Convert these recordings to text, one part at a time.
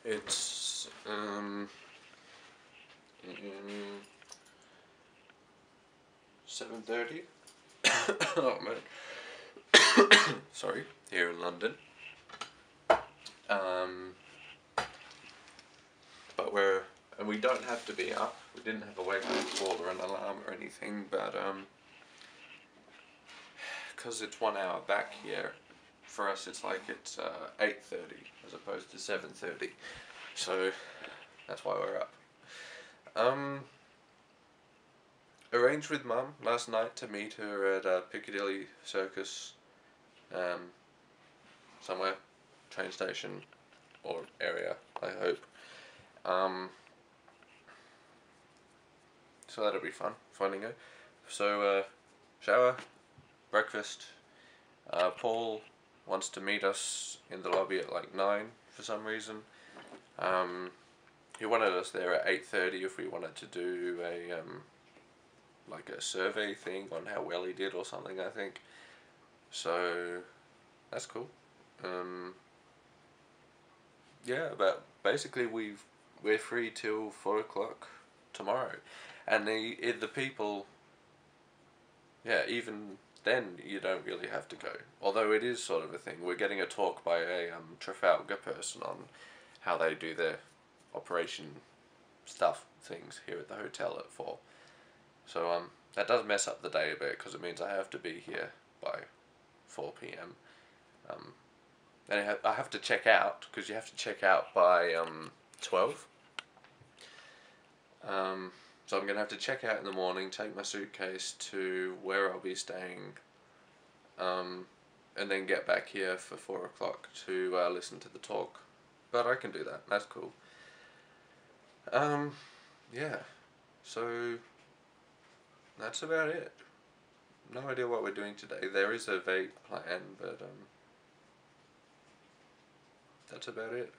It's 7:30. Oh man. Sorry, here in London. But we don't have to be up. We didn't have a wake up call or an alarm or anything, but because it's 1 hour back here, for us it's like it's 8:30 as opposed to 7:30, so that's why we're up. Arranged with Mum last night to meet her at Piccadilly Circus, somewhere, train station or area, I hope. So that'll be fun, finding her. So shower, breakfast. Paul wants to meet us in the lobby at like 9 for some reason. He wanted us there at 8:30 if we wanted to do a like a survey thing on how well he did or something, I think. So that's cool. Yeah, but basically we're free till 4 o'clock tomorrow, and the people, yeah, even then you don't really have to go, although it is sort of a thing. We're getting a talk by a Trafalgar person on how they do their operation stuff things here at the hotel at 4. So that does mess up the day a bit, because it means I have to be here by 4 p.m. And I have to check out, because you have to check out by 12. So I'm going to have to check out in the morning, take my suitcase to where I'll be staying, and then get back here for 4 o'clock to listen to the talk. But I can do that, that's cool. Yeah, so that's about it. No idea what we're doing today. There is a vague plan, but that's about it.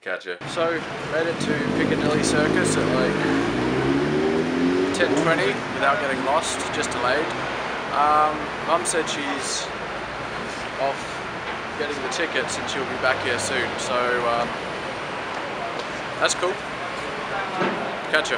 Gotcha. So, made it to Piccadilly Circus at like 10:20 without getting lost, just delayed. Mum said she's off getting the tickets and she'll be back here soon, so that's cool. Catch ya.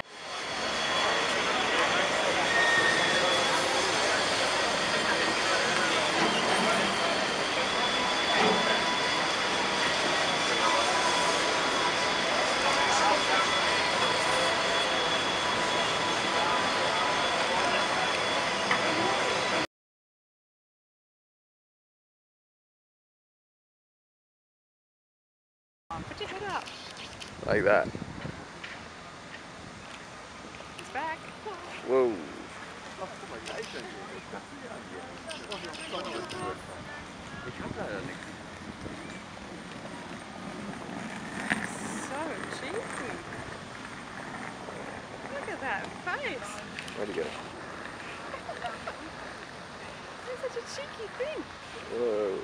Put your head up. Like that. He's back. Whoa. So cheeky. Look at that face. Where'd he go? It's such a cheeky thing. Whoa.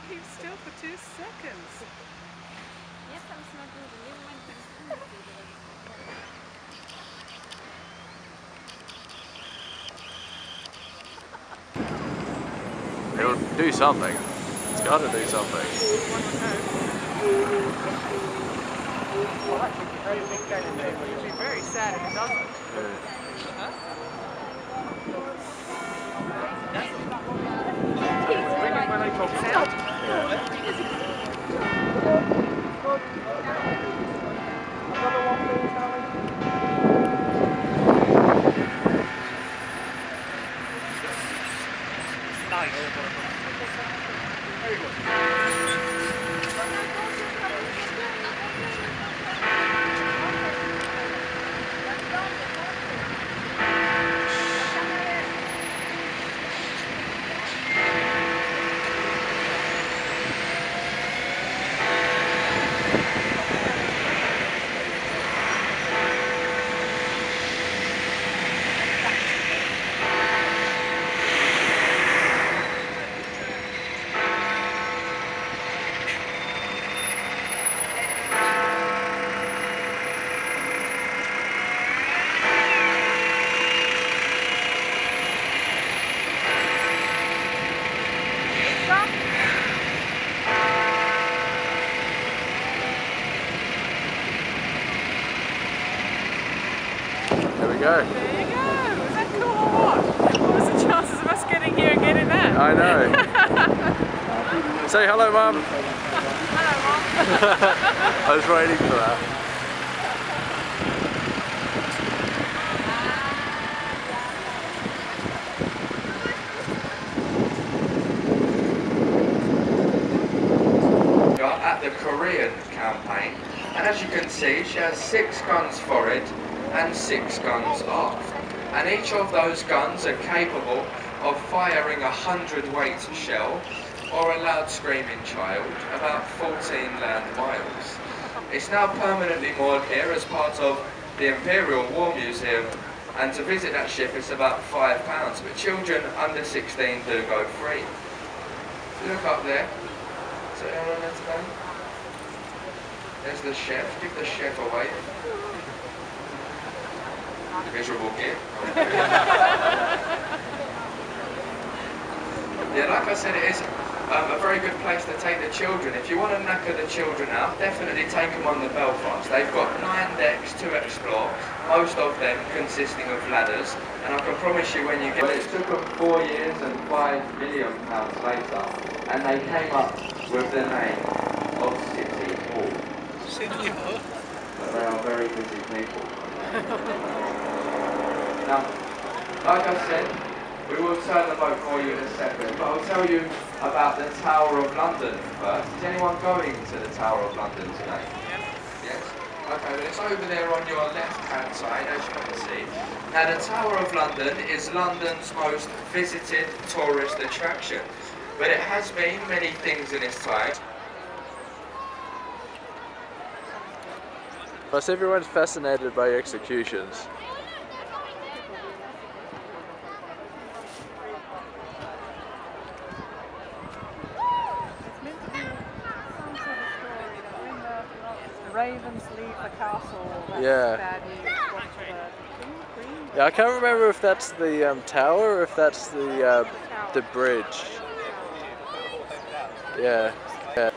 Keep still for 2 seconds. It'll do something. It's got to do something. It'd be very sad if it doesn't. go. There you go. Is that cool or what? What was the chances of us getting here and getting that? I know. Say hello, Mum. Hello, Mom. I was waiting for that. At the Korean campaign, and as you can see, she has 6 guns forward and 6 guns aft, and each of those guns are capable of firing a 100-weight shell or a loud screaming child about 14 land miles. It's now permanently moored here as part of the Imperial War Museum, and to visit that ship is about £5, but children under 16 do go free. Look up there. Is there anyone there today? There's the chef. Give the chef a wave. Miserable git. Yeah, like I said, it is a very good place to take the children. If you want to knacker the children out, definitely take them on the Belfast. They've got 9 decks to explore, most of them consisting of ladders, and I can promise you when you get... Well, it took them 4 years and £5 million later, and they came up with the name of City Hall. City Hall? But they are very busy people. Now, like I said, we will turn the boat for you in a second, but I'll tell you about the Tower of London first. Is anyone going to the Tower of London today? Yes? Okay, well it's over there on your left-hand side, as you can see. Now, the Tower of London is London's most visited tourist attraction, but it has been many things in its time. Plus, everyone's fascinated by executions. Ravens leave the castle. That's Yeah. bad news. What's the Yeah, I can't remember if that's the tower or if that's the bridge. Yeah. Yeah.